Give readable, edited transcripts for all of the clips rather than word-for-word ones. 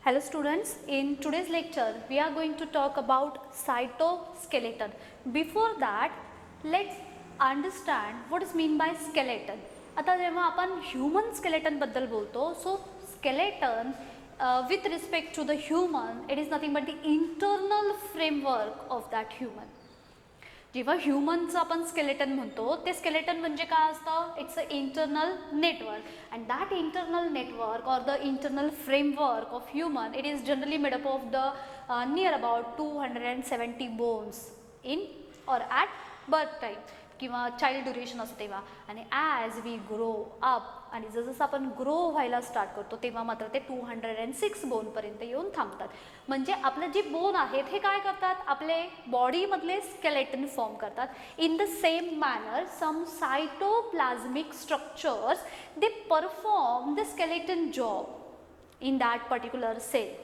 Hello students, in today's lecture we are going to talk about cytoskeleton. Before that, let's understand what is mean by skeleton. आता जेव्हा आपण human skeleton बद्दल बोलतो, so skeleton with respect to the human, it is nothing but the internal framework of that human. जेव्हा ह्यूमनचं आपण skeleton म्हणतो ते skeleton म्हणजे काय असतं, it's a internal network and that internal network or the internal framework of human it is generally made up of the near about 270 bones in और at birth time किंवा child duration असतं तेव्हा. आणि as we grow up आणि जसं आपण grow व्हायला start करतो तेव्हा मात्र ते 206 बोनपर्यंत येऊन थांबतात. म्हणजे आपले जे बोन आहेत हे काय करतात, आपले बॉडीमधले स्केलेटन फॉर्म करतात. In the same manner some cytoplasmic structures they perform the skeleton job in that particular cell.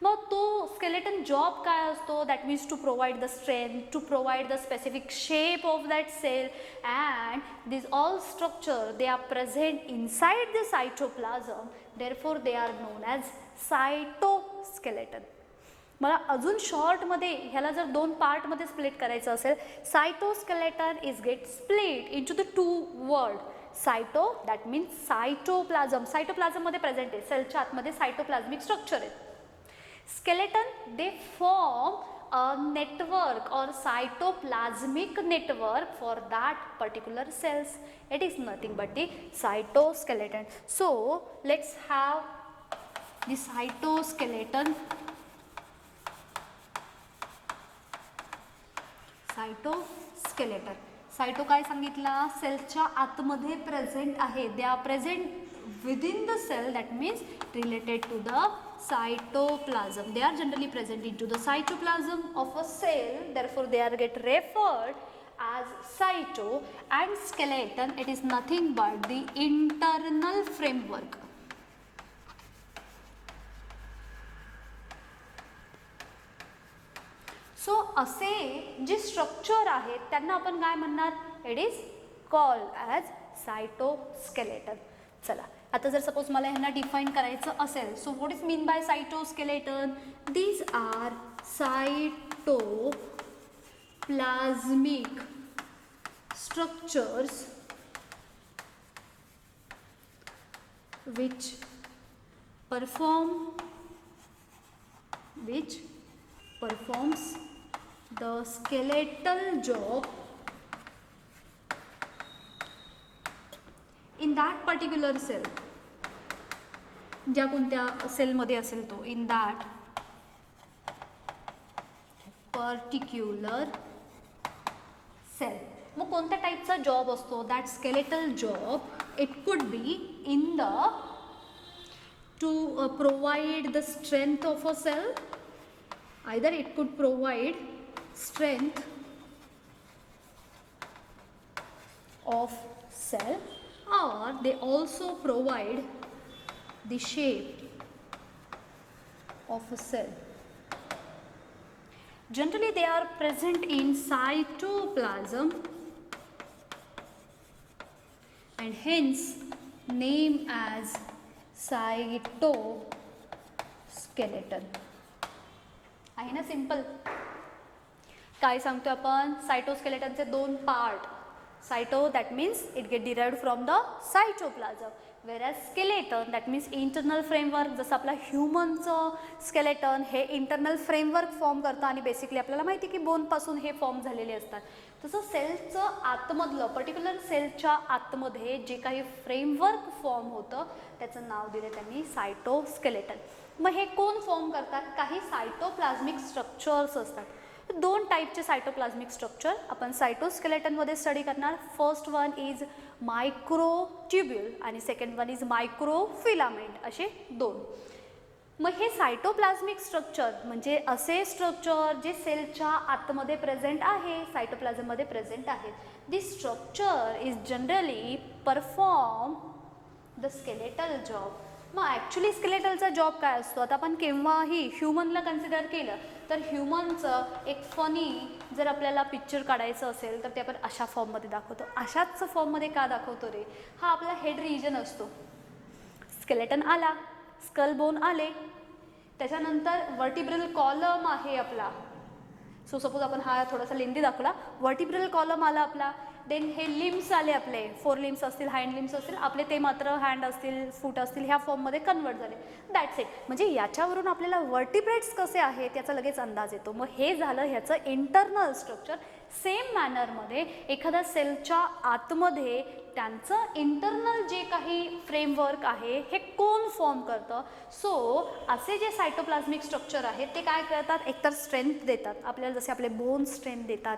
मग तो स्केलेटन जॉब काय असतो, that means to provide the strength, to provide the specific shape of that cell and this all structure they are present inside the cytoplasm, therefore they are known as cytoskeleton. मला अजून शॉर्टमध्ये ह्याला जर दोन पार्टमध्ये split करायचं असेल, cytoskeleton is get split in to the two word. Cyto that means cytoplasm, सायटोप्लाझममध्ये प्रेझेंट आहे, सेलच्या आतमध्ये सायटोप्लाझमिक स्ट्रक्चर आहे. Skeleton they form a network or cytoplasmic network for that particular cells. It is nothing but the cytoskeleton. So let's have the cytoskeleton. Cytoskeleton. Cyto काय सांगितला, सेलच्या आतमध्ये present आहे. दे are present within the cell, that means related to the cytoplasm. They are generally present into the cytoplasm of a cell, therefore they are get referred as cyto. And skeleton, it is nothing but the internal framework. So असे जे structure आहेत त्यांना आपण काय म्हणणार, it is called as cytoskeleton. चला आता जर सपोज मला ह्यांना डिफाईन करायचं असेल, so what is mean by cytoskeleton, these are cytoplasmic structures which performs the skeletal job in that particular cell. ज्या कोणत्या सेलमध्ये असेल तो, इन दॅट पर्टिक्युलर सेल. मग कोणत्या टाईपचा जॉब असतो, that skeletal job it could be in the to provide the strength of a cell. Either it could provide strength of cell or they also provide the shape of a cell. Generally they are present in cytoplasm and hence named as cytoskeleton. आहे ना simple. काय सांगतो आपण, सायटोस्केलेटनचे दोन part. Cyto that means it get derived from the cytoplasm, whereas skeleton that means internal framework. जसं आपला ह्यूमनचं स्केलेटन हे इंटरनल फ्रेमवर्क फॉर्म करतं आणि बेसिकली आपल्याला माहिती आहे की बोनपासून हे फॉर्म झालेले असतात. तसं सेलचं आतमधलं पर्टिक्युलर सेलच्या आतमध्ये जे काही फ्रेमवर्क फॉर्म होतं त्याचं नाव दिलं त्यांनी सायटोस्केलेटन. मग हे कोण फॉर्म करतात, काही सायटोप्लाझमिक स्ट्रक्चर्स असतात. दोन टाईपचे सायटोप्लाझमिक स्ट्रक्चर आपण सायटोस्केलेटनमध्ये स्टडी करणार. फर्स्ट वन इज मायक्रोट्युब्यूल आणि सेकंड वन इज मायक्रोफिलामेंट, असे दोन. मग हे सायटोप्लाझमिक स्ट्रक्चर म्हणजे असे स्ट्रक्चर जे सेलच्या आतमध्ये प्रेझेंट आहे, सायटोप्लाझममध्ये प्रेझेंट आहेत. This structure is generally perform the skeletal job. मग ॲक्च्युली स्केलेटलचा जॉब काय असतो, आता आपण केव्हाही ह्युमनला कन्सिडर केलं तर ह्युमनचं एक फनी जर आपल्याला पिक्चर काढायचं असेल तर ते आपण अशा फॉर्ममध्ये दाखवतो. अशाच फॉर्ममध्ये का दाखवतो रे, हा आपला हेड रिजन असतो. स्केलेटन आला, स्कल बोन आले, त्याच्यानंतर वर्टिब्रल कॉलम आहे आपला. सो सपोज आपण हा थोडासा लेंदी दाखवला, वर्टिब्रल कॉलम आला आपला. देन हे लिम्स आले आपले, 4 लिम्स असतील, हँड लिम्स असतील आपले, ते मात्र हँड असतील, फूट असतील, ह्या फॉर्ममध्ये कन्वर्ट झाले. That's it. म्हणजे याच्यावरून आपल्याला वर्टिब्रेट्स कसे आहेत याचा लगेच अंदाज येतो. मग हे झालं ह्याचं इंटरनल स्ट्रक्चर. सेम मॅनरमध्ये एखाद्या सेलच्या आतमध्ये त्यांचं इंटरनल जे काही फ्रेमवर्क आहे हे कोण फॉर्म करतं. सो असे जे सायटोप्लाझ्मिक स्ट्रक्चर आहेत ते काय करतात, एकतर स्ट्रेंथ देतात आपल्याला, जसे आपले बोन स्ट्रेंथ देतात.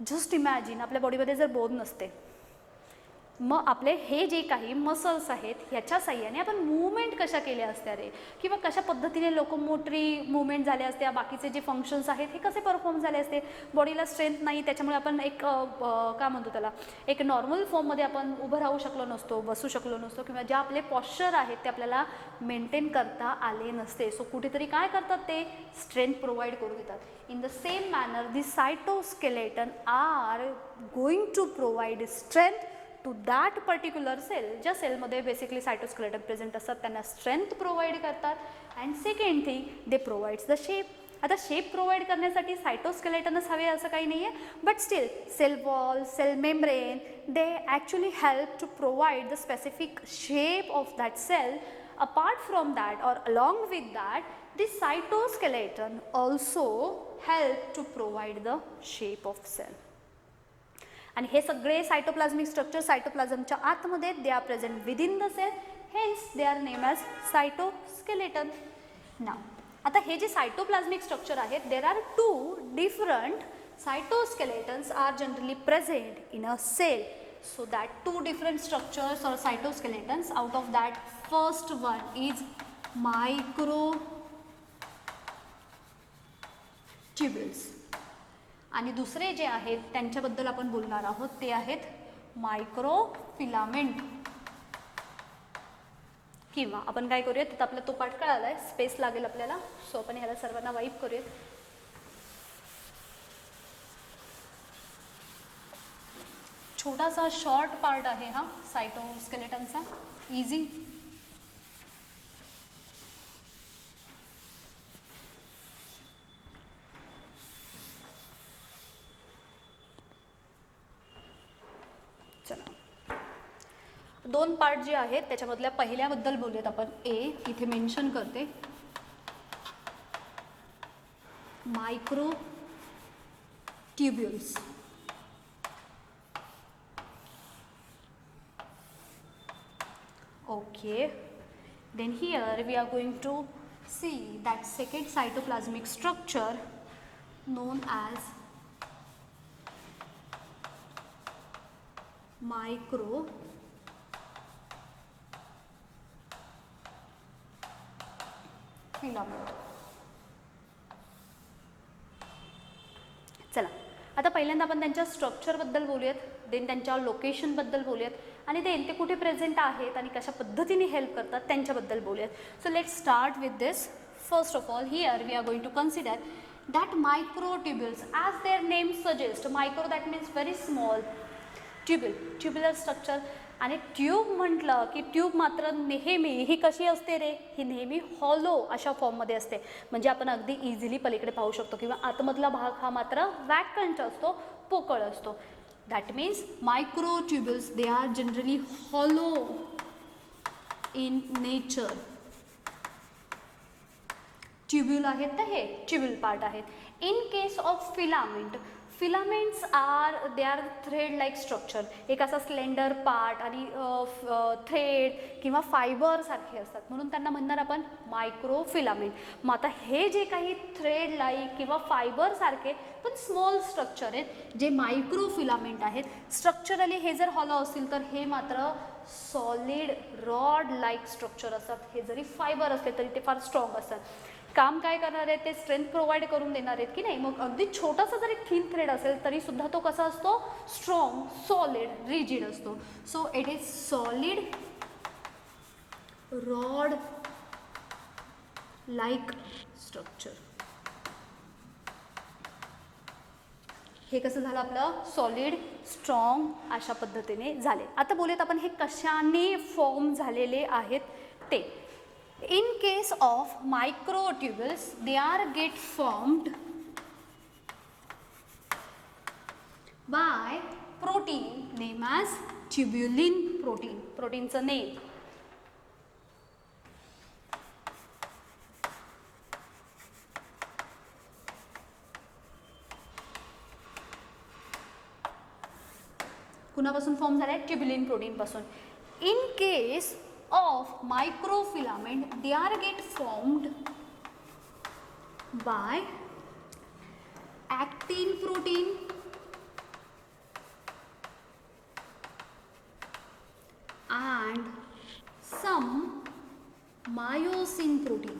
जस्ट इमॅजिन आपल्या बॉडीमध्ये जर बोन नसते, मग आपले हे जे काही मसल्स आहेत ह्याच्या साह्याने आपण मूवमेंट कशा केल्या असत्या रे, किंवा कशा पद्धतीने लोकोमोटरी मूवमेंट झाल्या असत्या, बाकीचे जे फंक्शन्स आहेत हे कसे परफॉर्म झाले असते. बॉडीला स्ट्रेंथ नाही, त्याच्यामुळे आपण एक काय म्हणतो त्याला, एक नॉर्मल फॉर्ममध्ये आपण उभं राहू शकलो नसतो, बसू शकलो नसतो, किंवा जे आपले पॉश्चर आहेत ते आपल्याला मेंटेन करता आले नसते. सो कुठेतरी काय करतात ते स्ट्रेंथ प्रोव्हाइड करून देतात. In the same manner the cytoskeleton are going to provide strength to that particular cell. ज्या सेलमध्ये बेसिकली सायटोस्केलेटन प्रेझेंट असतात त्यांना स्ट्रेंथ प्रोव्हाइड करतात. And second thing they provides the shape. आता शेप प्रोव्हाइड करण्यासाठी सायटोस्केलेटनच हवे असं काही नाही आहे, but still cell wall, cell membrane, they actually help to provide the specific shape of that cell. Apart from that or along with that, the cytoskeleton also help to provide the shape of cell. आणि हे सगळे सायटोप्लाझ्मिक structure सायटोप्लाझमच्या आतमध्ये they are present within the cell, hence they are name as cytoskeleton. Now आता हे जे cytoplasmic structure आहेत, there are 2 different cytoskeletons are generally present in a cell. So that 2 different structures or cytoskeletons, out of that first one is microtubules आणि दुसरे जे आहेत त्यांच्याबद्दल आपण बोलणार आहोत ते आहेत मायक्रोफिलामेंट. किंवा आपण काय करूयात, तिथं आपला तो पाठ कळाला आहे, स्पेस लागेल आपल्याला, सो आपण ह्याला सर्वांना वाईप करूयात. छोटासा शॉर्ट पार्ट आहे हा सायटोस्केलेटनचा, इझी. चला 2 पार्ट जे आहेत त्याच्यामधल्या पहिल्याबद्दल बोलूयात आपण. इथे मेन्शन करते microtubules. Okay, then here we are going to see that second cytoplasmic structure known as microfilament. चला आता पहिल्यांदा आपण त्यांच्या स्ट्रक्चरबद्दल बोलूयात, देन त्यांच्या लोकेशनबद्दल बोलूयात, आणि देन ते कुठे प्रेझेंट आहेत आणि कशा पद्धतीने हेल्प करतात त्यांच्याबद्दल बोलूयात. So let's start with this. First of all here we are going to consider that microtubules, as their name suggests, micro that means very small, tubular structure. आणि ट्यूब म्हटलं की ट्यूब मात्र नेहमी ही कशी असते रे, ही नेहमी हॉलो अशा फॉर्ममध्ये असते. म्हणजे आपण अगदी इझिली पलीकडे पाहू शकतो, किंवा आतमधला भाग हा मात्र वॅकंट असतो, पोकळ असतो. That means microtubules they are generally hollow in nature. Tubule आहेत तर हे ट्युब्यूल पार्ट आहेत. In case of filament, filaments they are thread like structure. एक असा स्लेंडर पार्ट आणि थ्रेड किंवा फायबर सारखे असतात, म्हणून त्यांना म्हणणार आपण मायक्रो फिलामेंट. मग आता हे जे काही थ्रेड लाईक किंवा फायबर सारखे पण स्मॉल स्ट्रक्चर आहेत जे मायक्रो फिलामेंट आहेत, स्ट्रक्चरली हे जर हॉलो असतील तर हे मात्र सॉलिड रॉड लाईक स्ट्रक्चर असतात. हे जरी फायबर असले तरी ते फार स्ट्रॉंग असतात. काम काय करणार आहे, ते स्ट्रेंथ प्रोव्हाइड करून देणार आहेत की नाही. मग अगदी छोटासा जरी थिन थ्रेड असेल तरी सुद्धा तो कसा असतो, स्ट्रॉंग, सॉलिड, रिजिड असतो. So it is solid rod like structure. हे कसं झालं आपलं, सॉलिड, स्ट्रॉंग अशा पद्धतीने झाले. आता बोलूयात आपण हे कशाने फॉर्म झालेले आहेत ते. In case of microtubules, they are get formed by protein named as tubulin protein. Proteinचं name. कुणापासून फॉर्म झालाय? ट्युब्युलिन प्रोटीन पासून. In case of microfilament they are get formed by actin protein and some myosin protein.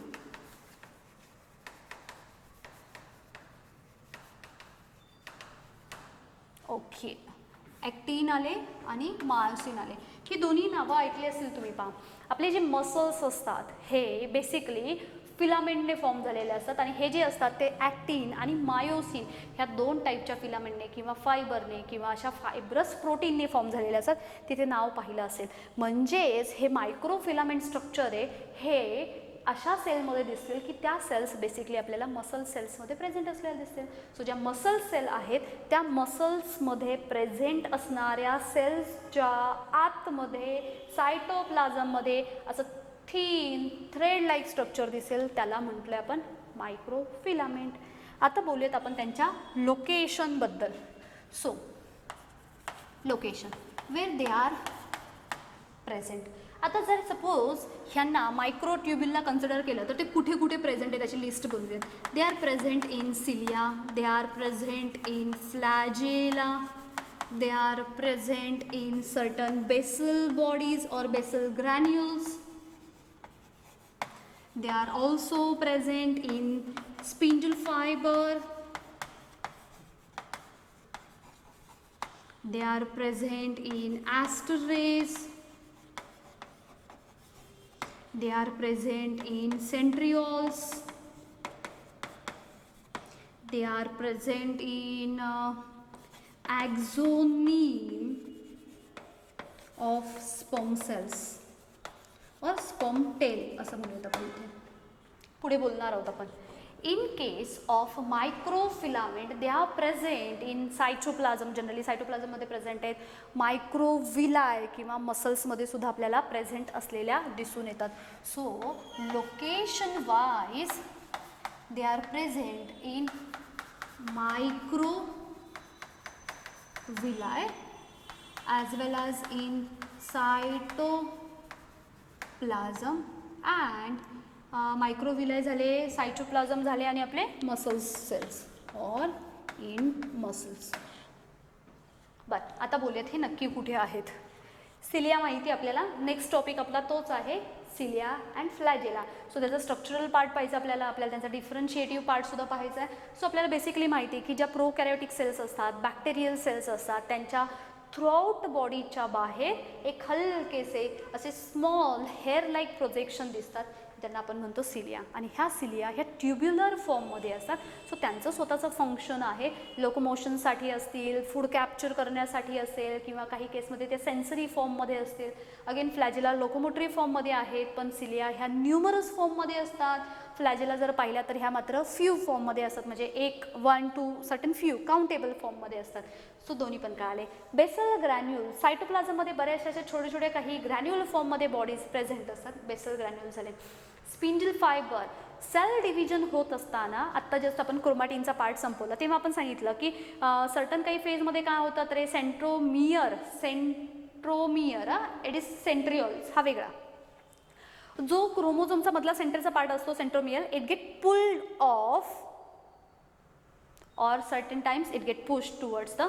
Okay, actin आले आणि myosin आले. ही दोन्ही नावं ऐकली असतील तुम्ही. पहा, आपले जे मसल्स असतात हे बेसिकली फिलामेंटने फॉर्म झालेले असतात आणि हे जे असतात ते ॲक्टिन आणि मायोसिन ह्या दोन टाईपच्या फिलामेंटने किंवा फायबरने किंवा अशा फायब्रस प्रोटीनने फॉर्म झालेले असतात. तिथे नाव पाहिलं असेल. म्हणजेच हे मायक्रो फिलामेंट स्ट्रक्चर आहे हे अशा सेलमध्ये दिसतील की त्या सेल्स बेसिकली आपल्याला मसल सेल्समध्ये प्रेझेंट असलेल्या दिसतील. सो ज्या मसल सेल आहेत त्या मसल्समध्ये प्रेझेंट असणाऱ्या सेल्सच्या आतमध्ये सायटोप्लाझममध्ये असं थीन थ्रेड लाईक स्ट्रक्चर दिसेल, त्याला म्हटलं आपण मायक्रोफिलामेंट. आता बोलूयात आपण त्यांच्या लोकेशनबद्दल. So location where they are present. आता जर सपोज ह्यांना मायक्रोट्युब्युलला कन्सिडर केलं तर ते कुठे कुठे प्रेझेंट आहे त्याची लिस्ट बोलूयात. They are present in cilia, they are present in flagella, they are present in certain basal bodies or basal granules. They are also present in spindle fiber. They are present in aster rays. They are present in centrioles. They are present in axoneme of sperm cells or sperm tail असं म्हणूयात आपण. इथे पुढे बोलणार आहोत आपण. In case of microfilament they are present in cytoplasm. Generally सायटोप्लाझममध्ये present आहेत. मायक्रोविलाय किंवा मसल्समध्ये सुद्धा आपल्याला प्रेझेंट असलेल्या दिसून येतात. So location wise they are present in microvilli as well as in cytoplasm and microvilli झाले, cytoplasm झाले आणि आपले muscles cells or in muscles. बरं, आता बोलूयात हे नक्की कुठे आहेत. सिलिया माहिती आपल्याला. नेक्स्ट टॉपिक आपला तोच आहे, सिलिया अँड फ्लॅजेला. सो त्याचा स्ट्रक्चरल पार्ट पाहिजे आपल्याला त्यांचा डिफरन्शिएटिव्ह पार्टसुद्धा पाहायचा आहे. सो आपल्याला बेसिकली माहिती आहे की ज्या प्रोकॅरियोटिक सेल्स असतात, बॅक्टेरियल सेल्स असतात, त्यांच्या थ्रूआउट बॉडीच्या बाहेर एक हलकेसे असे स्मॉल हेअर लाईक प्रोजेक्शन दिसतात ज्यांना आपण म्हणतो सिलिया. आणि ह्या सिलिया ह्या ट्युब्युलर फॉर्ममध्ये असतात. सो त्यांचं स्वतःचं फंक्शन आहे. लोकोमोशनसाठी असतील, फूड कॅप्चर करण्यासाठी असेल किंवा काही केसमध्ये ते सेन्सरी फॉर्ममध्ये असतील. अगेन फ्लॅजेला लोकोमोटरी फॉर्ममध्ये आहेत, पण सिलिया ह्या न्यूमरस फॉर्ममध्ये असतात. फ्लॅजेला जर पाहिल्या तर ह्या मात्र फ्यू फॉर्ममध्ये असतात, म्हणजे 1, 1, 2 सर्टन फ्यू काउंटेबल फॉर्ममध्ये असतात. सो दोन्ही पण कळाले. बेसल ग्रॅन्युल सायटोप्लाझममध्ये बऱ्याचशा अशा छोटे छोटे काही ग्रॅन्युल फॉर्ममध्ये बॉडीज प्रेझेंट असतात. बेसल ग्रॅन्युल झाले. स्पिंडल फायबर सेल डिव्हिजन होत असताना आत्ता जस्ट आपण क्रोमॅटिनचा पार्ट संपवला तेव्हा आपण सांगितलं की सर्टन काही फेजमध्ये काय होतात रे, सेंट्रोमियर इट इज सेंट्रिओल्स हा वेगळा. जो क्रोमोझोमचा मधला सेंटरचा पार्ट असतो centromere, it get pulled off or certain times it get push towards the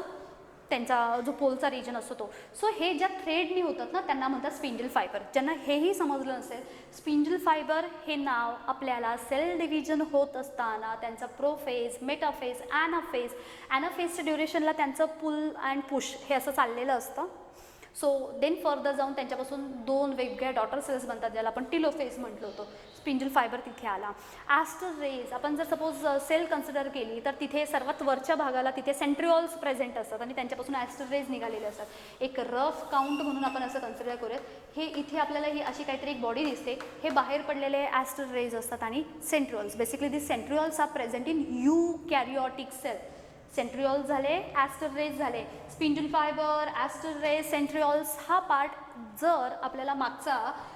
त्यांचा जो पोलचा रिजन असतो तो. सो हे ज्या थ्रेडनी होतात ना त्यांना म्हणतात स्पिंडल फायबर. ज्यांना हेही समजलं नसेल, स्पिंडल फायबर हे नाव आपल्याला सेल डिव्हिजन होत असताना त्यांचा प्रोफेज, मेटाफेज, ॲनाफेजच्या ड्युरेशनला त्यांचं पुल अँड पुश हे असं चाललेलं असतं. सो देन फर्दर जाऊन त्यांच्यापासून 2 वेगवेगळ्या डॉटर सेल्स बनतात, ज्याला आपण टिलोफेज म्हटलं होतं. स्पिंडल फायबर तिथे आला. ॲस्टर रेज आपण जर सपोज सेल कन्सिडर केली तर तिथे सर्वात वरच्या भागाला तिथे सेंट्रिओल्स प्रेझेंट असतात आणि त्यांच्यापासून ॲस्टर रेज निघालेले असतात. एक रफ काउंट म्हणून आपण असं कन्सिडर करूयात. हे इथे आपल्याला ही अशी काहीतरी एक बॉडी दिसते, हे बाहेर पडलेले ॲस्टर रेज असतात आणि centrioles. Basically this centrioles are present in eukaryotic cell. Centrioles झाले, ॲस्टर रेज झाले, spindle fibre, aster rays, centrioles. हा पार्ट जर आपल्याला मागचा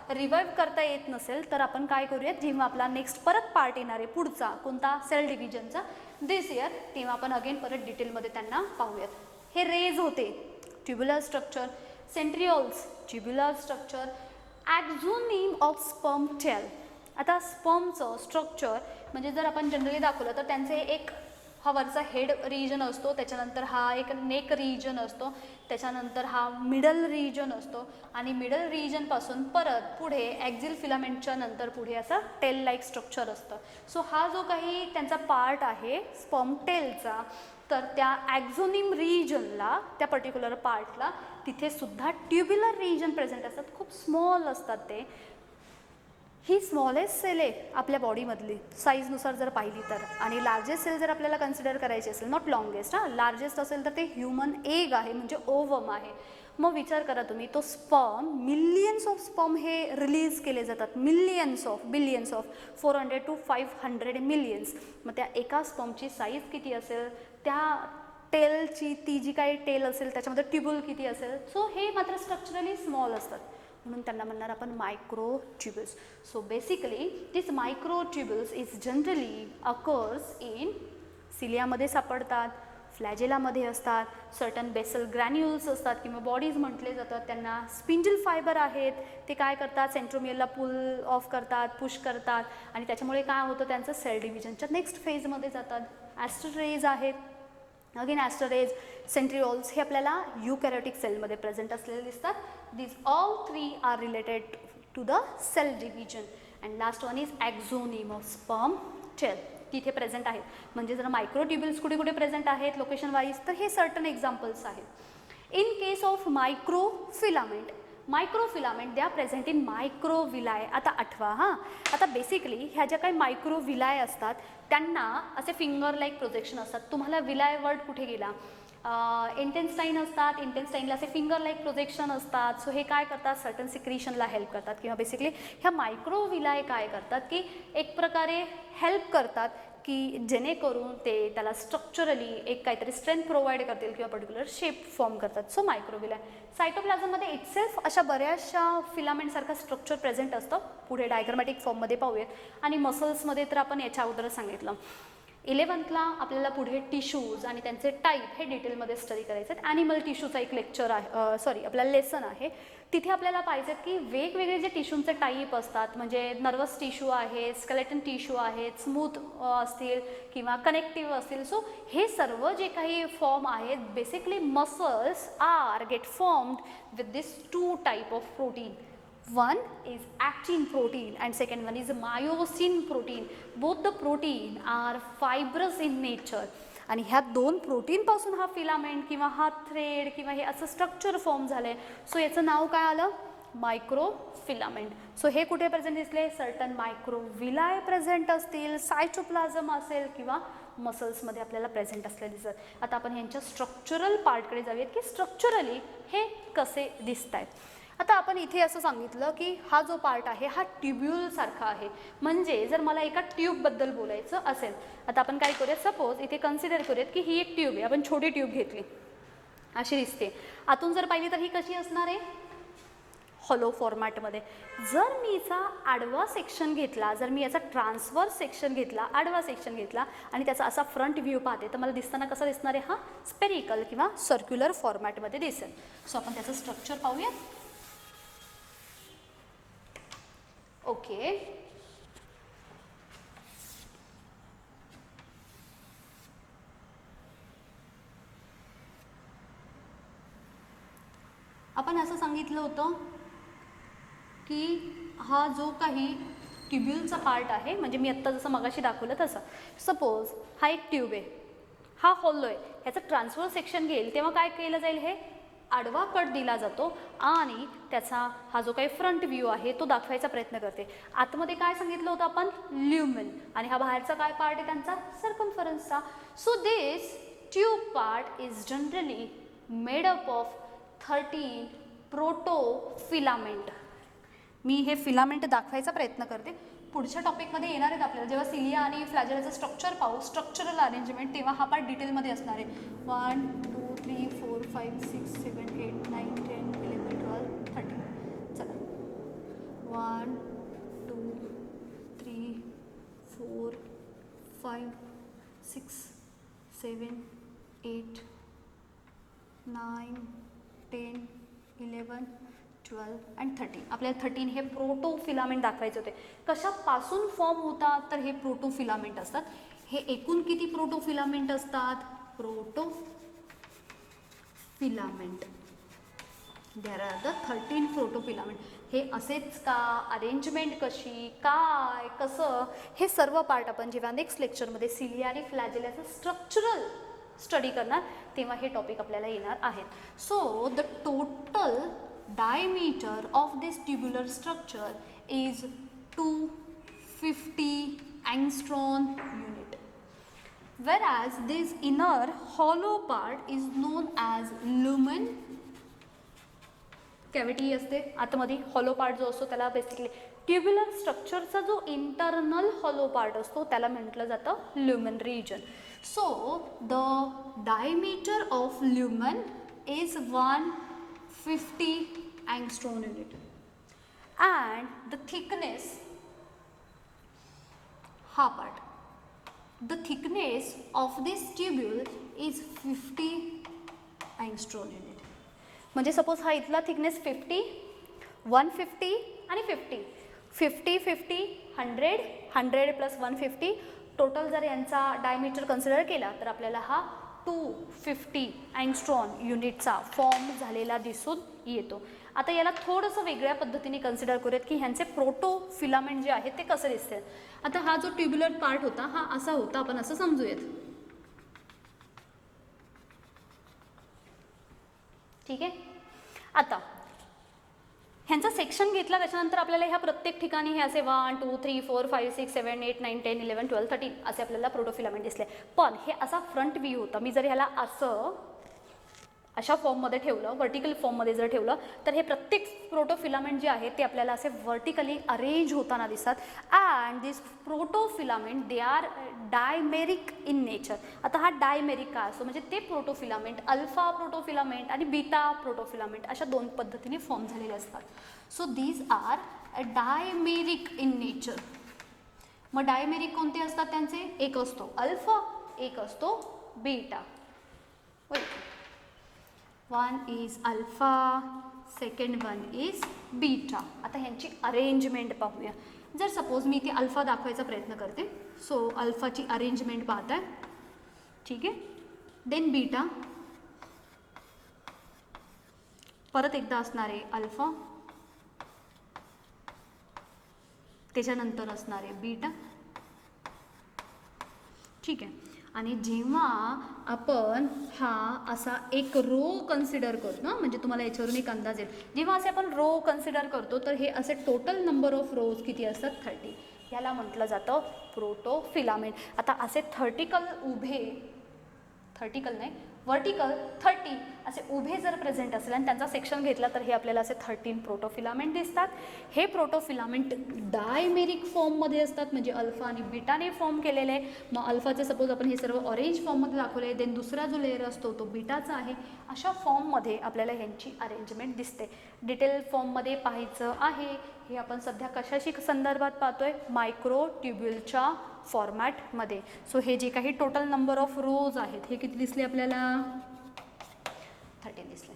रिवाईव्ह करता येत नसेल तर आपण काय करूयात, जेव्हा आपला नेक्स्ट परत पार्ट येणार आहे पुढचा कोणता सेल डिव्हिजनचा दिस इयर, तेव्हा आपण अगेन परत डिटेलमध्ये त्यांना पाहूयात. हे रेज होते tubular structure, centrioles tubular structure, axoneme of sperm tail. आता स्पर्मचं स्ट्रक्चर म्हणजे जर आपण जनरली दाखवलं तर त्यांचे एक हा वरचा हेड रिजन असतो, त्याच्यानंतर हा एक नेक रिजन असतो, त्याच्यानंतर हा मिडल रिजन असतो आणि मिडल रिजनपासून परत पुढे ॲक्झिल फिलामेंटच्या नंतर पुढे असं टेल लाईक स्ट्रक्चर असतं. सो हा जो काही त्यांचा पार्ट आहे स्पर्म टेलचा, तर त्या ॲक्झोनिम रिजनला त्या पर्टिक्युलर पार्टला तिथे सुद्धा ट्युब्युलर रिजन प्रेझेंट असतात. खूप स्मॉल असतात ते. ही स्मॉलेस्ट सेल आहे आपल्या बॉडीमधली साईजनुसार जर पाहिली तर. आणि लार्जेस्ट सेल जर आपल्याला कन्सिडर करायची असेल, नॉट लॉंगेस्ट, लार्जेस्ट असेल तर ते ह्युमन एग आहे म्हणजे ओवम आहे. मग विचार करा तुम्ही, तो स्पर्म मिलियन्स ऑफ स्पर्म हे रिलीज केले जातात, millions of billions of 400 to 500 millions. मग त्या एका स्पर्मची साईज किती असेल, त्या टेलची ती जी काही टेल असेल त्याच्यामध्ये ट्युब्यूल किती असेल. सो हे मात्र स्ट्रक्चरली स्मॉल असतात म्हणून त्यांना म्हणणार आपण microtubules. So basically this microtubules is generally occurs in सिलियामध्ये सापडतात, फ्लॅजेलामध्ये असतात, सर्टन बेसल ग्रॅन्युल्स असतात किंवा बॉडीज म्हटले जातात त्यांना. स्पिंडल फायबर आहेत, ते काय करतात, सेंट्रोमियरला पुल ऑफ करतात, पुश करतात आणि त्याच्यामुळे काय होतं, त्यांचं सेल डिव्हिजनच्या नेक्स्ट फेजमध्ये जातात. ॲस्टर रेज आहेत, अगेन ॲस्टर रेज, सेंट्रिओल्स हे आपल्याला यूकॅरियोटिक सेलमध्ये प्रेझेंट असलेले दिसतात. These all three are related to the cell division and last one is axoneme of sperm cell. तिथे प्रेझेंट आहेत. म्हणजे जर मायक्रोट्युब्युल्स कुठे कुठे प्रेझेंट आहेत लोकेशन वाईज तर हे सर्टन एक्झाम्पल्स आहेत. In case of microfilament, microfilament they are present in microvilli. आता आठवा हां, आता बेसिकली ह्या ज्या काही मायक्रोविलाय असतात त्यांना असे फिंगर लाईक प्रोजेक्शन असतात. तुम्हाला विलाय वर्ड कुठे गेला, इंटेन्स्टाईन असतात, इंटेन्स्टाईनला असे फिंगर लाईक प्रोजेक्शन असतात. सो हे काय करतात, सर्टन सिक्रिशनला हेल्प करतात किंवा बेसिकली ह्या मायक्रोविलाय काय करतात की एक प्रकारे हेल्प करतात की जेणेकरून ते त्याला स्ट्रक्चरली एक काहीतरी स्ट्रेंथ प्रोव्हाइड करतील किंवा पर्टिक्युलर शेप फॉर्म करतात. सो मायक्रोविलाय. सायटोप्लाझममध्ये इटसेल्फ अशा बऱ्याचशा फिलामेंटसारखं स्ट्रक्चर प्रेझेंट असतं. पुढे डायग्रामॅटिक फॉर्ममध्ये पाहूयात. आणि मसल्समध्ये तर आपण याच्या अगोदरच सांगितलं. 11th आपल्याला पुढे टिश्यूज आणि त्यांचे टाईप हे डिटेलमध्ये स्टडी करायचे आहेत. ॲनिमल टिश्यूचा एक लेक्चर आहे, सॉरी आपल्याला लेसन आहे. तिथे आपल्याला पाहिजेत की वेगवेगळे जे टिश्यूंचे टाईप असतात, म्हणजे नर्वस टिश्यू आहे, स्केलेटन टिश्यू आहेत, स्मूथ असतील किंवा कनेक्टिव्ह असतील. सो हे सर्व जे काही फॉर्म आहेत basically muscles are get formed with this 2 type of protein. One is actin protein and second one is myosin protein. Both the protein are fibrous in nature. आणि ह्या 2 प्रोटीनपासून हा फिलामेंट किंवा हा थ्रेड किंवा हे असं स्ट्रक्चर फॉर्म झालं आहे. सो याचं नाव काय आलं, मायक्रोफिलामेंट. सो हे कुठे प्रेझेंट दिसले, सर्टन मायक्रोविलाय प्रेझेंट असतील, सायटोप्लाझम असेल किंवा मसल्समध्ये आपल्याला प्रेझेंट असलेले दिसतात. आता आपण ह्यांच्या स्ट्रक्चरल पार्टकडे जाऊयात की स्ट्रक्चरली हे कसे दिसत आहेत. आता आपण इथे असं सांगितलं की हा जो पार्ट आहे हा ट्युब्यूलसारखा आहे. म्हणजे जर मला एका ट्यूबबद्दल बोलायचं असेल, आता आपण काय करूयात, सपोज इथे कन्सिडर करूयात की ही एक ट्यूब आहे. आपण छोटी ट्यूब घेतली, अशी दिसते. आतून जर पाहिली तर ही कशी असणार आहे, हॉलो फॉर्मॅटमध्ये. जर मी याचा आडवा सेक्शन घेतला, जर मी याचा ट्रान्सवर्स सेक्शन घेतला, आडवा सेक्शन घेतला आणि त्याचा असा फ्रंट व्ह्यू पाहते तर मला दिसताना कसा दिसणार आहे, हा स्पेरिकल किंवा सर्क्युलर फॉर्मॅटमध्ये दिसेल. सो आपण त्याचं स्ट्रक्चर पाहूयात. ओके, आपण असं सांगितलं होतं की हा जो काही ट्युब्यूलचा पार्ट आहे, म्हणजे मी आत्ता जसं मगाशी दाखवलं तसं, सपोज हा एक ट्यूब आहे, हा हॉलो आहे, ह्याचं ट्रान्सफर सेक्शन घेईल तेव्हा काय केलं जाईल, हे आडवा कट दिला जातो आणि त्याचा हा जो काही फ्रंट व्ह्यू आहे तो दाखवायचा प्रयत्न करते. आतमध्ये काय सांगितलं होतं आपण, ल्युमेन, आणि हा बाहेरचा काय पार्ट आहे त्यांचा, सर्कम्फरन्सचा. So this tube part is generally made up of 13 protofilament. मी हे फिलामेंट दाखवायचा प्रयत्न करते. पुढच्या टॉपिकमध्ये येणार आहेत आपल्याला, जेव्हा सिलिया आणि फ्लॅजेलाचं स्ट्रक्चर पाहू, स्ट्रक्चरल अरेंजमेंट, तेव्हा हा पार्ट डिटेलमध्ये असणार आहे. 1 2 3 4 5 6 7 8 9 10 11 12 13. चला 1 2 3 4 5 6 7 8 9 10 11 12 and 13. आपल्याला 13 हे प्रोटोफिलामेंट दाखवायचे होते. कशापासून फॉर्म होतात, तर हे प्रोटोफिलामेंट असतात. हे एकूण किती प्रोटोफिलामेंट असतात, protofilament, there R the 13 protofilament. हे असेच का, अरेंजमेंट कशी, काय, कसं, हे सर्व पार्ट आपण जेव्हा नेक्स्ट लेक्चरमध्ये सिलिया आणि फ्लॅजेलाचं स्ट्रक्चरल स्टडी करणार तेव्हा हे टॉपिक आपल्याला येणार आहेत. So the total diameter of this tubular structure is 250 angstrom unit, whereas this inner hollow part is known as lumen cavity असते. आतमध्ये हॉलो पार्ट जो असतो त्याला बेसिकली ट्युब्युलर स्ट्रक्चरचा जो इंटरनल हॉलो पार्ट असतो त्याला म्हटलं जातं lumen region. So the diameter of lumen is 150 angstrom unit and the thickness, हा part, the thickness of this tubule is 50 angstrom unit. म्हणजे सपोज हा इथला थिकनेस 50, 150 आणि 50, 50 50 100, 100 प्लस 150, टोटल जर यांचा डायमीटर कन्सिडर केला तर आपल्याला हा 250 अँगस्ट्रॉम युनिटचा फॉर्म झालेला दिसून येतो. आता याला थोडंसं वेगळ्या पद्धतीने कन्सिडर करूयात की ह्यांचे प्रोटोफिलामेंट जे आहेत ते कसे दिसते. आता हा जो ट्युब्युलर पार्ट होता हा असा होता, आपण असं समजूयात, ठीक आहे. आता ह्यांचा सेक्शन घेतला त्याच्यानंतर आपल्याला ह्या प्रत्येक ठिकाणी हे असे 1 2 3 4 5 6 7 8 9 10 11 12 13 असे आपल्याला प्रोटोफिलामेंट दिसले. पण हे असा फ्रंट व्ह्यू होता. मी जर ह्याला असं अशा फॉर्ममध्ये ठेवलं, व्हर्टिकल फॉर्ममध्ये जर ठेवलं तर हे प्रत्येक प्रोटोफिलामेंट जे आहे ते आपल्याला असे व्हर्टिकली अरेंज होताना दिसतात. And this protofilament they are dimeric in nature. आता हा डायमेरिक काय असतो, म्हणजे ते प्रोटोफिलामेंट अल्फा प्रोटोफिलामेंट आणि बीटा प्रोटोफिलामेंट अशा दोन पद्धतीने फॉर्म झालेले असतात. So these are dimeric in nature. मग डायमेरिक कोणते असतात त्यांचे, एक असतो अल्फा, एक असतो beta. One is alpha, second one is beta. आता ह्यांची अरेंजमेंट पाहूया. जर सपोज मी इथे अल्फा दाखवायचा प्रयत्न करते, सो अल्फाची अरेंजमेंट पाहत आहे, ठीक आहे. देन बीटा, परत एकदा असणार आहे अल्फा, त्याच्यानंतर असणार आहे बीटा, ठीक आहे. आणि जेव्हा आपण हा असा एक रो कन्सिडर करतो ना, म्हणजे तुम्हाला याच्यावरून एक अंदाज येईल, जेव्हा असे आपण रो कन्सिडर करतो तर हे असे टोटल नंबर ऑफ रोज किती असतात, 30. याला म्हटलं जातं प्रोटोफिलामेंट. आता असे थर्टिकल नाही व्हर्टिकल 30 असे उभे जर प्रेझेंट असेल आणि त्यांचा सेक्शन घेतला तर हे आपल्याला असे 13 प्रोटोफिलामेंट दिसतात. हे प्रोटोफिलामेंट डायमेरिक फॉर्ममध्ये असतात, म्हणजे अल्फा आणि बीटाने फॉर्म केलेले आहे. मग अल्फाचे सपोज आपण हे सर्व ऑरेंज फॉर्ममध्ये दाखवले आहे, देन दुसरा जो लेअर असतो तो बीटाचा आहे. अशा फॉर्ममध्ये आपल्याला ह्यांची अरेंजमेंट दिसते. डिटेल फॉर्ममध्ये पाहायचं आहे हे आपण सध्या कशाशी संदर्भात पाहतोय, मायक्रो ट्युब्युलच्या फॉर्मॅटमध्ये. सो हे जे काही टोटल नंबर ऑफ रोज आहेत हे किती दिसले आपल्याला, 13 दिसले,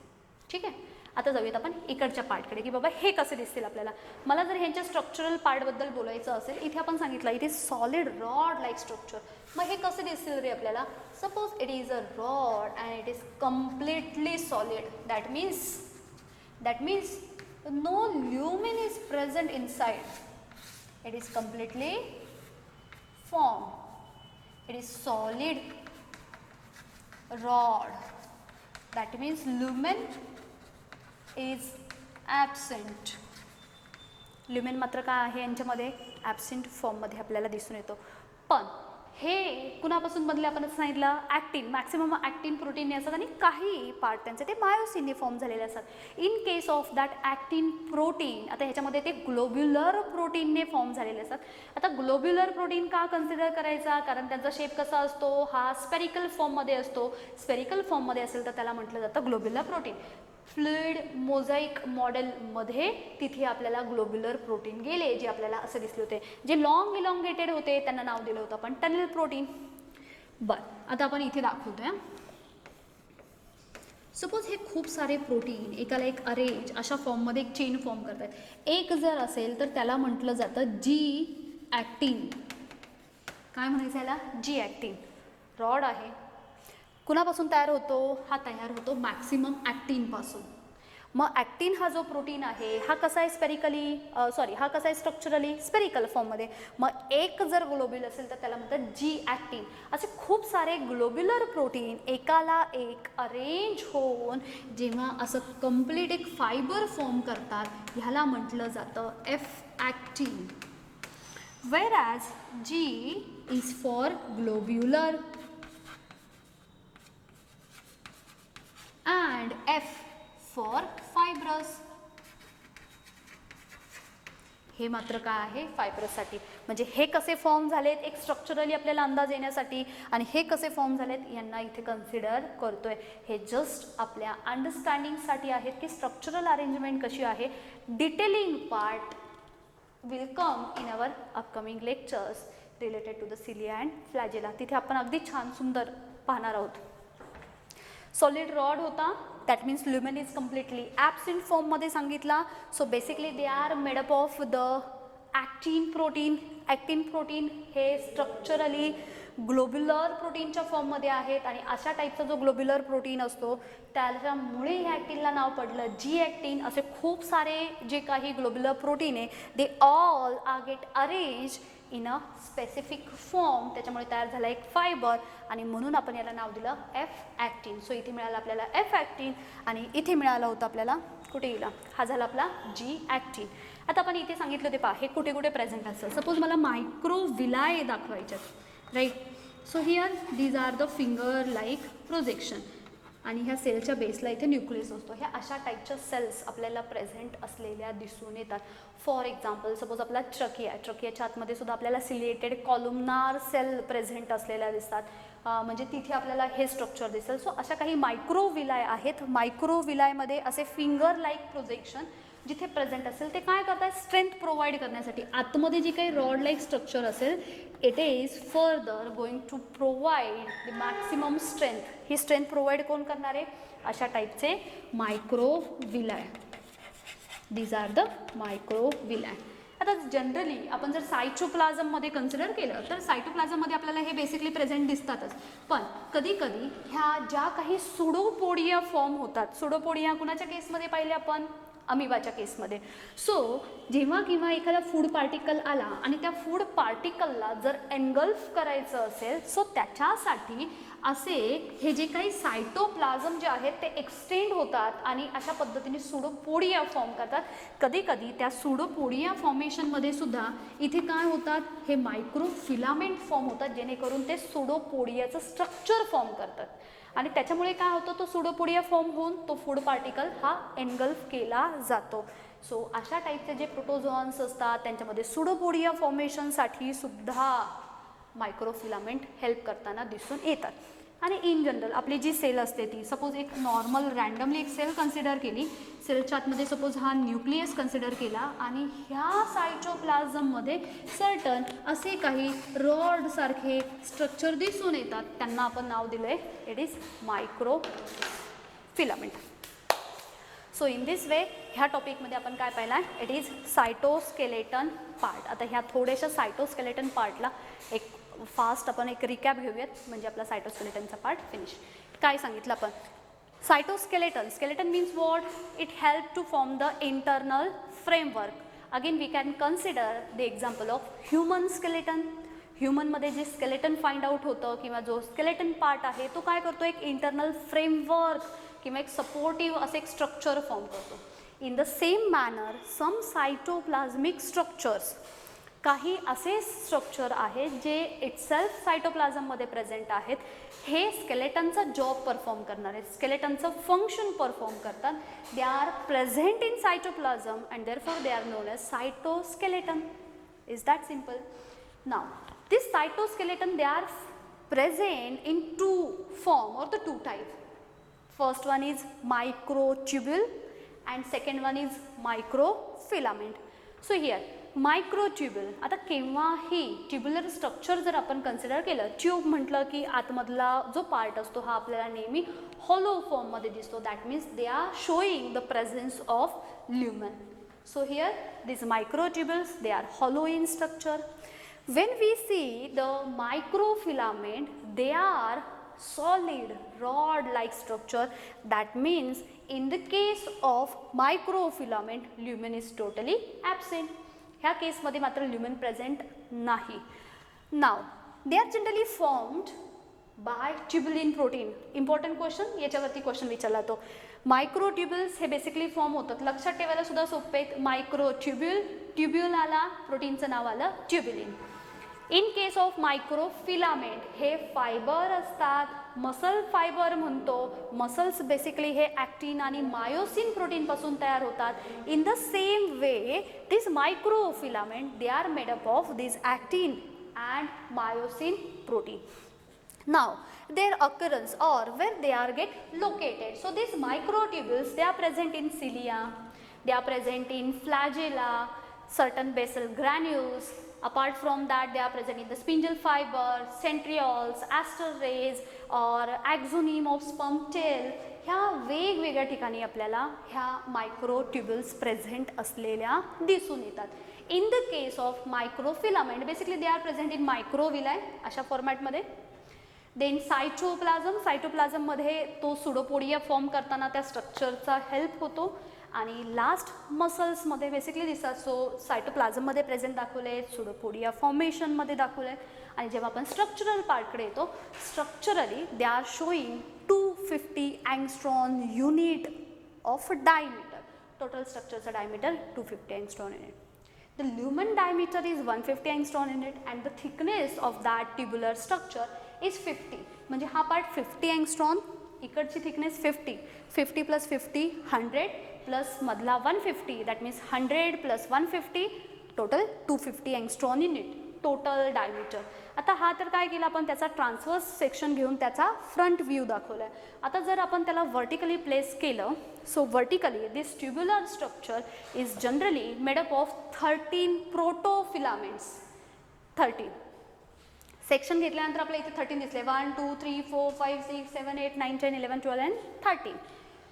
ठीक आहे. आता जाऊयात आपण इकडच्या पार्टकडे की बाबा हे कसे दिसतील आपल्याला. मला जर ह्यांच्या स्ट्रक्चरल पार्टबद्दल बोलायचं असेल, इथे आपण सांगितलं इथे सॉलिड रॉड लाईक स्ट्रक्चर. मग हे कसे दिसतील रे आपल्याला, suppose it is a rod and it is completely solid. That means no lumen is present inside. It is completely formed. It is solid rod. That means lumen is absent. Lumen मात्र काय आहे यांच्यामध्ये absent फॉर्ममध्ये आपल्याला दिसून येतो. पण हे कुणापासून बनले आपण असं सांगितलं ॲक्टिन, मॅक्सिमम ॲक्टिन प्रोटीनने असतात आणि काही पार्ट त्यांचे ते मायोसिनने फॉर्म झालेले असतात. In case of that actin protein, आता ह्याच्यामध्ये ते ग्लोब्युलर प्रोटीनने फॉर्म झालेले असतात. आता ग्लोब्युलर प्रोटीन का कन्सिडर करायचा, कारण त्यांचा शेप कसा असतो, हा स्पेरिकल फॉर्ममध्ये असतो. स्पेरिकल फॉर्ममध्ये असेल तर त्याला म्हटलं जातं ग्लोब्युलर प्रोटीन. फ्लुइड मोझाईक मॉडेलमध्ये तिथे आपल्याला ग्लोब्युलर प्रोटीन गेले, जे आपल्याला असे दिसले होते. जे लॉंग इलॉंगेटेड होते त्यांना नाव दिलं होतं आपण टनेल प्रोटीन. बरं, आता आपण इथे दाखवतोय. सपोज हे खूप सारे प्रोटीन एकाला एक अरेंज अशा फॉर्ममध्ये एक चेन फॉर्म करतात. एक जर असेल तर त्याला म्हटलं जातं जी ॲक्टिन. काय म्हणायचं याला, जी ॲक्टिन. रॉड आहे, कुणापासून तयार होतो, हा तयार होतो मॅक्सिमम ॲक्टिनपासून. मग ॲक्टिन हा जो प्रोटीन आहे हा कसा आहे हा कसा आहे स्ट्रक्चरली स्पेरिकल फॉर्ममध्ये. मग एक जर ग्लोब्युल असेल तर त्याला म्हणतात जी ॲक्टिन. असे खूप सारे ग्लोब्युलर प्रोटीन एकाला एक अरेंज होऊन जेव्हा असं कंप्लीट एक फायबर फॉर्म करतात ह्याला म्हटलं जातं F ॲक्टिन. whereas G is for globular and F for fibrous. हे मात्र काय आहे फायब्रससाठी. म्हणजे हे कसे फॉर्म झालेत एक स्ट्रक्चरली आपल्याला अंदाज येण्यासाठी, आणि हे कसे फॉर्म झालेत यांना इथे कन्सिडर करतोय. हे जस्ट आपल्या अंडरस्टँडिंगसाठी आहेत की स्ट्रक्चरल अरेंजमेंट कशी आहे. Detailing part will come in our upcoming lectures related to the cilia and flagella. तिथे आपण अगदी छान सुंदर पाहणार आहोत. सॉलिड रॉड होता, that means lumen is completely absent फॉर्ममध्ये सांगितला. So basically they are made up of the actin protein. Actin protein हे स्ट्रक्चरली ग्लोब्युलर प्रोटीनच्या फॉर्ममध्ये आहेत, आणि अशा टाईपचा जो ग्लोब्युलर प्रोटीन असतो त्याच्यामुळे ह्या ॲक्टिनला नाव पडलं जी ॲक्टिन. असे खूप सारे जे काही ग्लोब्युलर प्रोटीन आहे they all are get arrange in a specific form. त्याच्यामुळे तयार झाला एक फायबर, आणि म्हणून आपण याला नाव दिलं एफ ॲक्टिन. सो इथे मिळालं आपल्याला एफ ॲक्टिन, आणि इथे मिळालं होतं आपल्याला कुठे गेला, हा झाला आपला जी ॲक्टिन. आता आपण इथे सांगितलं ते पहा हे कुठे कुठे प्रेझेंट असतं. सपोज मला मायक्रोविलाय दाखवायच्यात, right. So here these are the finger like projection, आणि ह्या सेलच्या बेसला इथे न्यूक्लियस असतो. ह्या अशा टाईपच्या सेल्स आपल्याला प्रेझेंट असलेल्या दिसून येतात. फॉर एक्झाम्पल सपोज आपला ट्रकिया आहे, ट्रकियाच्या आतमध्ये सुद्धा आपल्याला सिलिएटेड कॉलुमनार सेल प्रेझेंट असलेल्या दिसतात. म्हणजे तिथे आपल्याला हे स्ट्रक्चर दिसेल. सो अशा काही मायक्रोविलाय आहेत. मायक्रोविलायमध्ये असे फिंगर लाईक प्रोजेक्शन जिथे प्रेझेंट असेल ते काय करतात, स्ट्रेंथ प्रोव्हाइड करण्यासाठी. आतमध्ये जी काही रॉड लाईक स्ट्रक्चर असेल it is further going to provide the maximum strength. ही स्ट्रेंथ प्रोव्हाइड कोण करणार आहे, अशा टाईपचे microvilli. These are the microvilli. आता जनरली आपण जर सायटोप्लाझममध्ये कन्सिडर केलं तर सायटोप्लाझममध्ये आपल्याला हे बेसिकली प्रेझेंट दिसतातच. पण कधी कधी ह्या ज्या काही सुडोपोडिया फॉर्म होतात, सुडोपोडिया कुणाच्या केसमध्ये पाहिले आपण, अमिबाच्या केसमध्ये. सो जेव्हा किंवा एखादा फूड पार्टिकल आला आणि त्या फूड पार्टिकलला जर एनगल्फ करायचं असेल, सो त्याच्यासाठी असे हे जे काही सायटोप्लाझम जे आहेत ते एक्सटेंड होतात आणि अशा पद्धतीने सुडोपोडिया फॉर्म करतात. कधी कधी त्या सुडोपोडिया फॉर्मेशनमध्ये सुद्धा इथे काय होतात, हे मायक्रोफिलामेंट फॉर्म होतात, जेणेकरून ते सुडोपोडियाचं स्ट्रक्चर फॉर्म करतात. आणि त्याच्यामुळे काय होतं, तो सुडोपोडिया फॉर्म होऊन तो फूड पार्टिकल हा एनगल्फ केला जातो. सो अशा टाईपचे जे प्रोटोझोन्स असतात त्यांच्यामध्ये सुडोपोडिया फॉर्मेशनसाठी सुद्धा मायक्रोफिलामेंट हेल्प करताना दिसून येतात. आणि इन जनरल आपली जी सेल असते ती सपोज एक नॉर्मल रँडमली एक सेल कन्सिडर केली, सेलच्या आतमध्ये सपोज हा न्यूक्लियस कन्सिडर केला, आणि ह्या सायटोप्लाझममध्ये सर्टन असे काही रॉडसारखे स्ट्रक्चर दिसून येतात, त्यांना आपण नाव दिलं आहे it is microfilament. So in this way ह्या टॉपिकमध्ये आपण काय पाहिलं, इट इज सायटोस्केलेटन पार्ट. आता ह्या थोड्याशा सायटोस्केलेटन पार्टला एक फास्ट आपण एक रिकॅप घेऊयात, म्हणजे आपला सायटोस्केलेटनचा पार्ट फिनिश. काय सांगितलं आपण, skeleton means what, it helps to form the internal framework. Again we can consider the example of human skeleton. ह्युमनमध्ये जे स्केलेटन फाइंड आउट होतं किंवा जो स्केलेटन पार्ट आहे तो काय करतो, एक इंटरनल फ्रेमवर्क किंवा एक सपोर्टिव्ह असं एक स्ट्रक्चर फॉर्म करतो. In the same manner some cytoplasmic structures, काही असे स्ट्रक्चर आहेत जे इटसेल्फ सायटोप्लाझममध्ये प्रेझेंट आहेत. हे स्केलेटनचा जॉब परफॉर्म करणार आहेत, स्केलेटनचं फंक्शन परफॉर्म करतात. They are present in cytoplasm and therefore they are known as cytoskeleton. Is that simple? Now this cytoskeleton they are present in two form or the two type. First one is microtubule and second one is microfilament. So here microtubule, आता केव्हाही tubular structure जर आपण consider केलं, tube म्हटलं की आतमधला जो part असतो हा आपल्याला नेहमी हॉलो फॉर्ममध्ये दिसतो. That means they are showing the presence of lumen. So here this microtubules, they are hollow in structure. When we see the microfilament, they are solid rod-like structure. That means in the case of microfilament, lumen is totally absent. ह्या केसमध्ये मात्र lumen present नाही. Now, they are generally formed by tubulin protein. Important question, याच्यावरती question विचारला तो. Microtubules हे basically form होतात. लक्षात ठेवायला सुद्धा सोपे आहेत. मायक्रोट्युब्युल, ट्युब्युल आला, प्रोटीनचं नाव आलं ट्युब्युलिन. इन केस ऑफ मायक्रोफिलामेंट हे फायबर असतात, मसल फायबर म्हणतो. मसल्स बेसिकली हे ॲक्टिन आणि मायोसिन प्रोटीनपासून तयार होतात. In the same way this microfilament they are made up of this actin and myosin protein. Now their occurrence or where they are get located. So these microtubules, they are present in cilia, they are present in flagella, certain basal granules. Apart from that, they are present in the spindle fiber, centrioles, aster rays or axoneme of sperm tail. ह्या वेगवेगळ्या ठिकाणी आपल्याला ह्या microtubules present असलेल्या दिसून येतात. In the case of microfilament basically they are present in microvilli अशा फॉर्मॅटमध्ये. देन सायटोप्लाझममध्ये तो सुडोपोडिया फॉर्म करताना त्या स्ट्रक्चरचा हेल्प होतो. आणि लास्ट मसल्समध्ये बेसिकली दिसतात. सो सायटोप्लाझममध्ये प्रेझेंट दाखवले आहेत, सुडोपोडिया फॉर्मेशनमध्ये दाखवलं आहे. आणि जेव्हा आपण स्ट्रक्चरल पार्टकडे येतो, structurally they are showing 250 angstrom unit of diameter. Total स्ट्रक्चरचा diameter 250 angstrom unit. The lumen diameter is 150 angstrom in it and the thickness of that tubular structure is 50. म्हणजे हा पार्ट 50 angstrom, इकडची thickness 50. 50 plus 50 100 plus मधला 150, that means 100 plus 150 total 250 angstrom in it. Total diameter. आता हा तर काय केलं आपण, त्याचा ट्रान्सवर्स सेक्शन घेऊन त्याचा फ्रंट व्ह्यू दाखवला आहे. आता जर आपण त्याला व्हर्टिकली प्लेस केलं, so vertically this tubular structure is generally made up of 13 प्रोटोफिलामेंट्स. 13 section घेतल्यानंतर आपल्या इथे 13 दिसले. 1 2 3 4 5 6 7 8 9 10 11 12 and 13.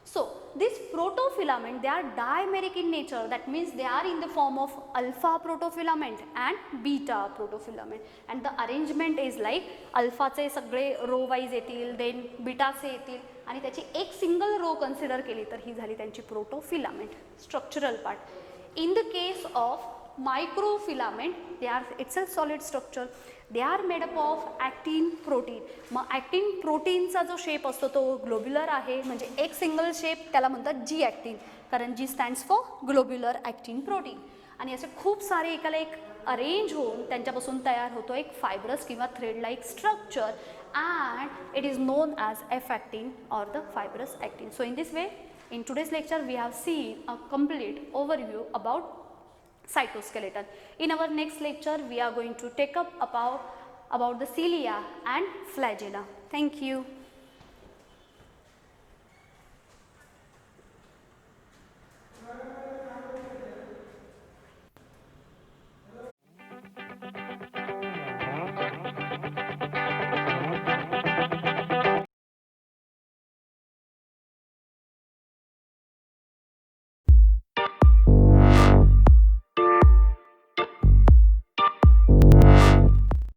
So this protofilament, they are dimeric in nature. That means they are in the form of alpha protofilament and beta protofilament. And the arrangement is like alpha चे सगळे row wise येतील, then बीटाचे येतील आणि त्याची एक single row consider केली तर ही झाली त्यांची protofilament. Structural part. In the case of microfilament they are itself solid structure. They are made up of actin protein. मग ॲक्टिन प्रोटीनचा जो शेप असतो तो ग्लोब्युलर आहे, म्हणजे एक सिंगल शेप, त्याला म्हणतात जी ॲक्टिन, कारण जी स्टँड्स फॉर ग्लोब्युलर ॲक्टिन प्रोटीन. आणि असे खूप सारे एकाला एक अरेंज होऊन त्यांच्यापासून तयार होतो एक फायब्रस किंवा thread like structure and it is known as F actin or the fibrous actin. So in this way in today's lecture we have seen a complete overview about cytoskeleton. In our next lecture we are going to take up about the cilia and flagella. Thank you.